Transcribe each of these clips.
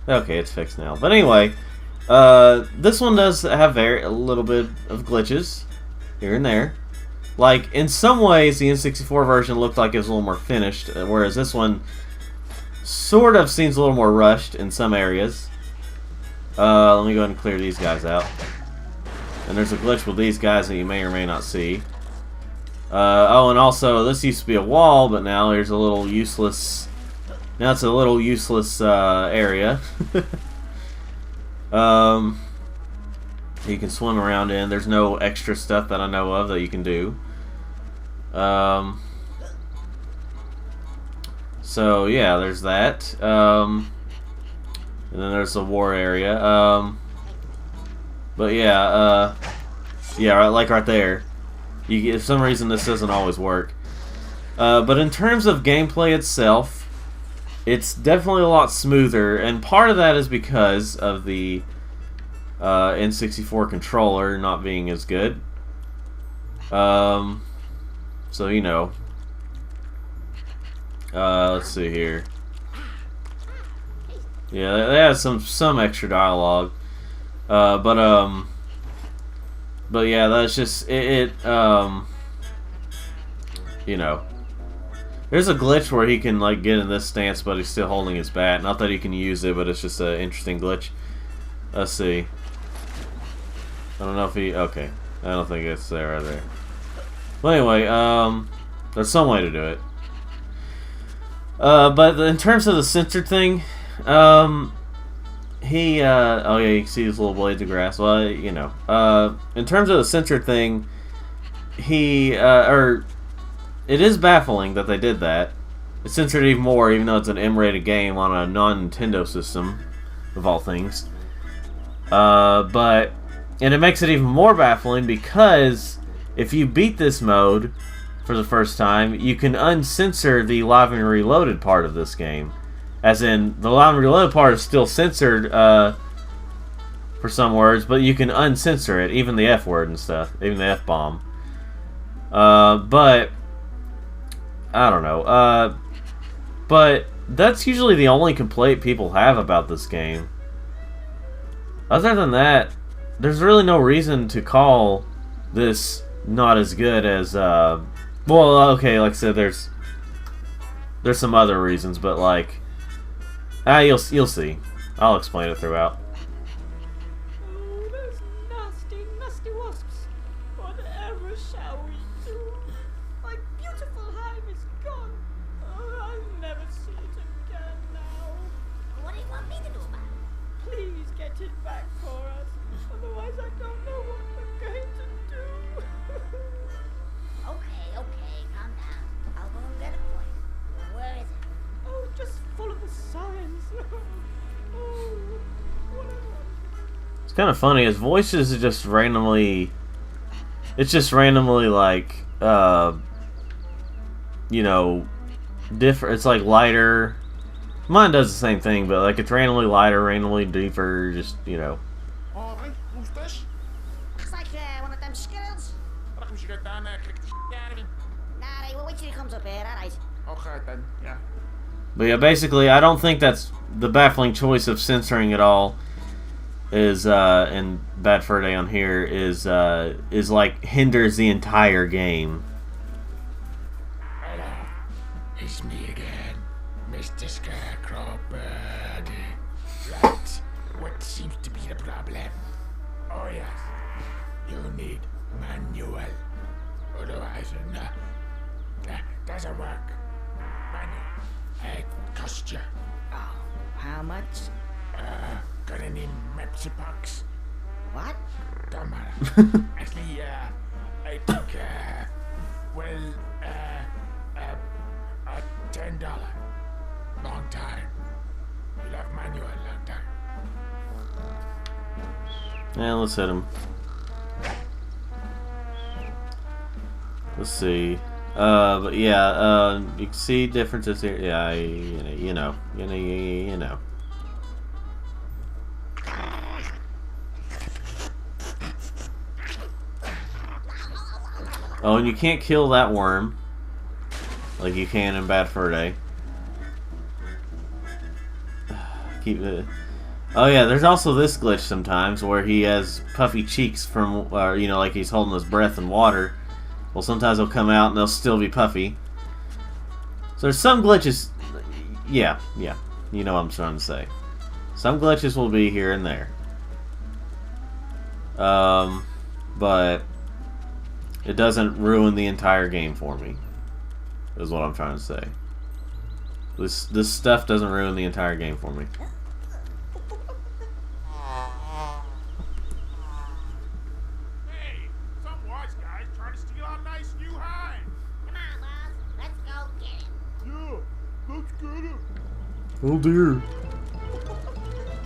Okay, it's fixed now. But anyway, this one does have a little bit of glitches here and there. Like, in some ways, the N64 version looked like it was a little more finished, whereas this one sort of seems a little more rushed in some areas. Let me go ahead and clear these guys out. And there's a glitch with these guys that you may or may not see. Oh, and also, this used to be a wall, but now there's a little useless... Now it's a little useless area. You can swim around in. There's no extra stuff that I know of that you can do. So yeah, there's that. And then there's the war area. But yeah, yeah, like right there. For some reason this doesn't always work. But in terms of gameplay itself, it's definitely a lot smoother, and part of that is because of the N64 controller not being as good. So, you know. Let's see here. Yeah, they had some extra dialogue. But yeah, that's just you know. There's a glitch where he can like get in this stance, but he's still holding his bat. Not that he can use it, but it's just an interesting glitch. Let's see. I don't know if he... Okay. I don't think it's there right there. Well, anyway, there's some way to do it. But in terms of the censored thing, oh yeah, you can see his little blades of grass. Well, you know. In terms of the censored thing, it is baffling that they did that. It's censored even more, even though it's an M-rated game on a non-Nintendo system, of all things. And it makes it even more baffling because if you beat this mode for the first time, you can uncensor the Live and Reloaded part of this game. As in, the Live and Reloaded part is still censored for some words, but you can uncensor it, even the F word and stuff, even the F-bomb. But I don't know. But that's usually the only complaint people have about this game. Other than that, there's really no reason to call this not as good as, well, okay, like I said, there's some other reasons, but like, you'll see. I'll explain it throughout. Oh, those nasty, nasty wasps. Whatever shall we do? My beautiful hive is gone. Oh, I'll never see it again now. What do you want me to do about it? Please get it back for us. Otherwise, I don't know what we're going to do. Okay, calm down. I'll go and get it for you. Where is it? Oh, just follow the signs. Oh, whatever. It's kind of funny. His voice is just randomly... It's just randomly like, you know, different. It's like lighter. Mine does the same thing, but like it's randomly lighter, randomly deeper, just, you know. Alright, who's this? Looks like one of them skittles. I reckon we should go down there and kick the shit out of him. Nah, we'll wait till he comes up here, alright. Okay then, yeah. But yeah, basically, I don't think that's the baffling choice of censoring it all. Is in Bad Fur Day on here is like hinders the entire game. Hello, it's me again, Mr. Scarecrow Bird. Right, what seems to be the problem? Oh yes, you need manual. Otherwise, that doesn't work. Manual, cost you. Oh, how much? Got any Mepsi bucks? What? Don't matter. Actually, I think, well, $10. Long time. You'll have manual long time. Yeah, let's hit him. Let's see. But yeah, you can see differences here. Yeah, you know. Oh, and you can't kill that worm like you can in Bad Fur Day. Oh yeah, there's also this glitch sometimes where he has puffy cheeks from, you know, like he's holding his breath in water. Well, sometimes they'll come out and they'll still be puffy. So there's some glitches. Yeah, you know what I'm trying to say. Some glitches will be here and there. But it doesn't ruin the entire game for me. Is what I'm trying to say. This stuff doesn't ruin the entire game for me. Hey, some wise guy's trying to steal our nice new hive. Come on, boss. Let's go get him. Yeah, let's get him. Oh dear.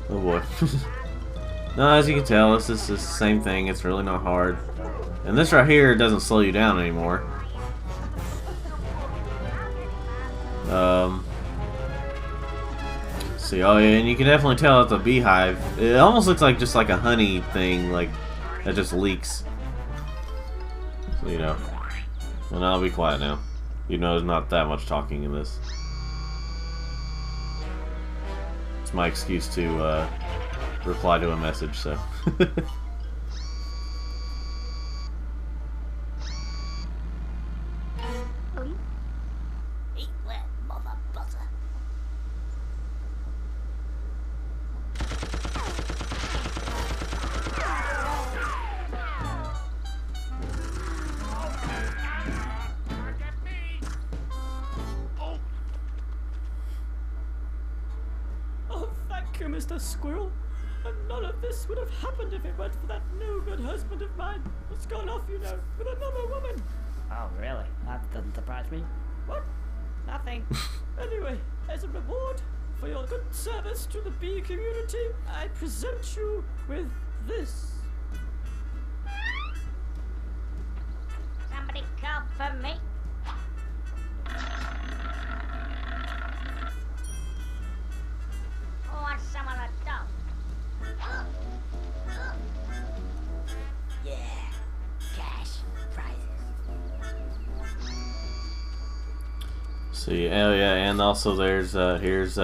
Oh boy. No, as you can tell, this is the same thing. It's really not hard. And this right here doesn't slow you down anymore. See, oh yeah, and you can definitely tell that the beehive, it almost looks like just like a honey thing, like, that just leaks. So, you know. And I'll be quiet now. You know there's not that much talking in this. It's my excuse to, reply to a message, so. Eat that, mother butter. Oh, thank you, Mr. Squirrel. And none of this would have happened if it weren't for that no-good husband of mine that's gone off, you know, with another woman. Oh, really? That doesn't surprise me. What? Nothing. Anyway, as a reward for your good service to the bee community, I present you with this. Somebody call for me. Who wants some of the dough? Yeah, cash, prizes. See, oh yeah, and also there's here's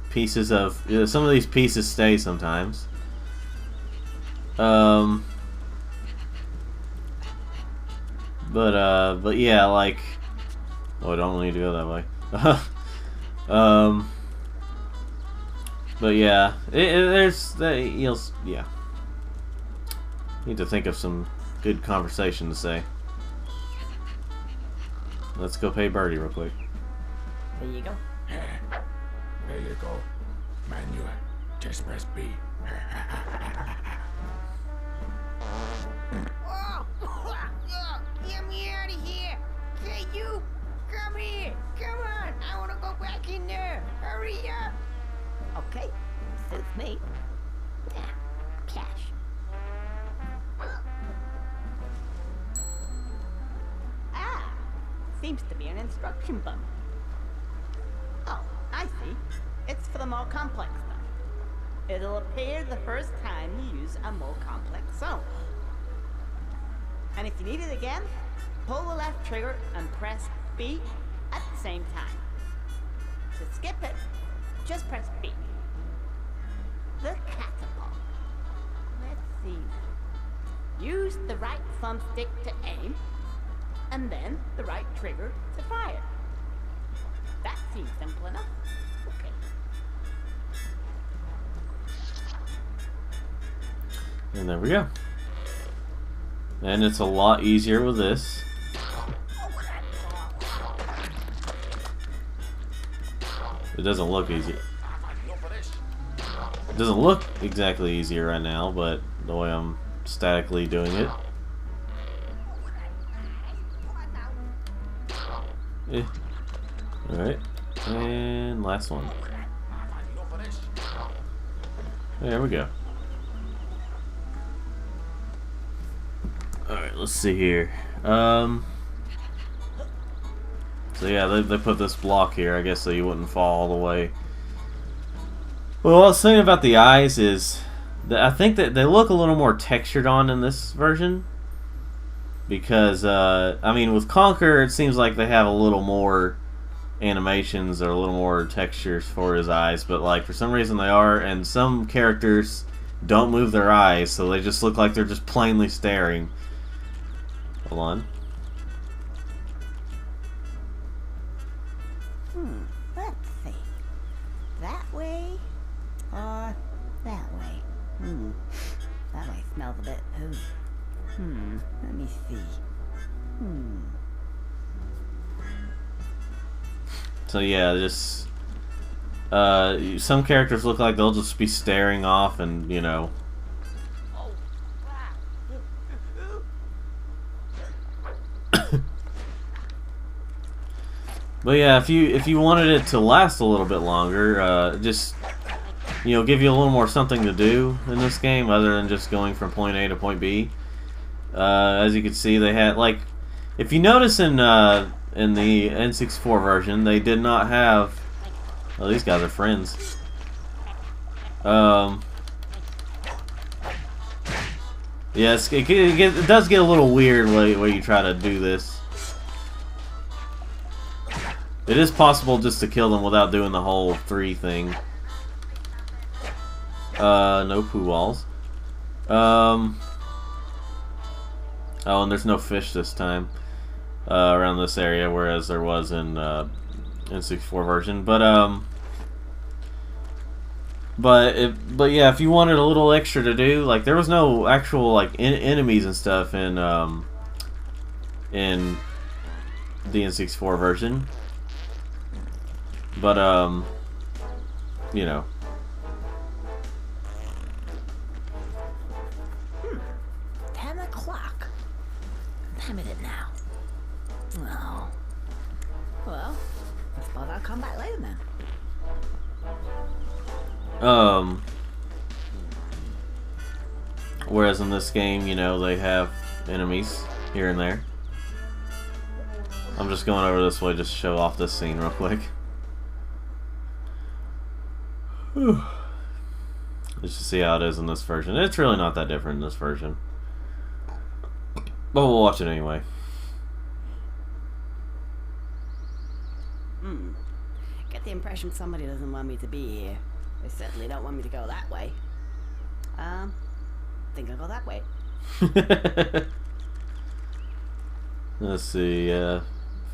pieces of some of these pieces stay sometimes. But yeah, like, oh, I don't need to go that way. But yeah, there's yeah. Need to think of some good conversation to say. Let's go pay Birdie real quick. There you go. There you go. Manual. Just press B. Oh, get me out of here. Hey, you, come here. Come on. I want to go back in there. Hurry up. Okay, suits me. Cash. Ah, seems to be an instruction book. Oh, I see. It's for the more complex stuff. It'll appear the first time you use a more complex zone. And if you need it again, pull the left trigger and press B at the same time. To skip it, just press B. The catapult. Let's see. Use the right thumbstick to aim, and then the right trigger to fire. That seems simple enough. Okay. And there we go. And it's a lot easier with this. It doesn't look easy. It doesn't look exactly easier right now, but the way I'm statically doing it. Alright. And last one. There we go. Alright, let's see here. So yeah, they put this block here, I guess, so you wouldn't fall all the way. Well, what I was saying about the eyes is that I think that they look a little more textured on in this version. Because, I mean, with Conker, it seems like they have a little more animations or a little more textures for his eyes, but like for some reason they are, and some characters don't move their eyes, so they just look like they're just plainly staring. Hold on. Let's see. That way or that way? That way smells a bit poo. Let me see. So yeah, just some characters look like they'll just be staring off, and you know. But yeah, if you wanted it to last a little bit longer, just give you a little more something to do in this game other than just going from point A to point B. As you can see, they had if you notice in the N64 version, they did not have. Oh, these guys are friends. Yes, it does get a little weird where you try to do this. It is possible just to kill them without doing the whole 3 thing. No poo walls. Oh, and there's no fish this time around this area, whereas there was in N64 version. But yeah, if you wanted a little extra to do, like there was no actual enemies and stuff in the N64 version. But 10 o'clock. What time is it now? Oh. Well, I suppose I'll come back later then. Whereas in this game, they have enemies here and there. I'm just going over this way just to show off this scene real quick. Let's just see how it is in this version. It's really not that different in this version. But we'll watch it anyway. Get the impression somebody doesn't want me to be here. They certainly don't want me to go that way. Think I'll go that way. Let's see,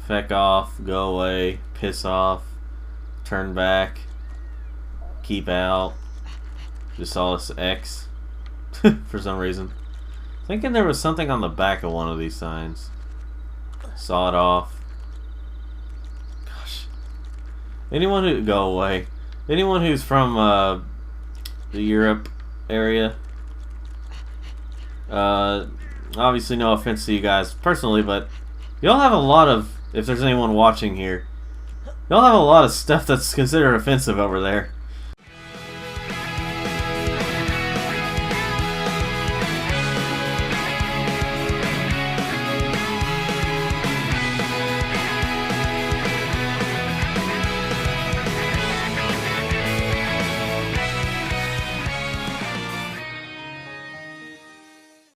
feck off, go away, piss off, turn back, keep out. Just saw this X for some reason. Thinking there was something on the back of one of these signs. Saw it off. Gosh. Anyone who go away. Anyone who's from the Europe area. Obviously no offense to you guys personally, but y'all have a lot of, if there's anyone watching here, y'all have a lot of stuff that's considered offensive over there.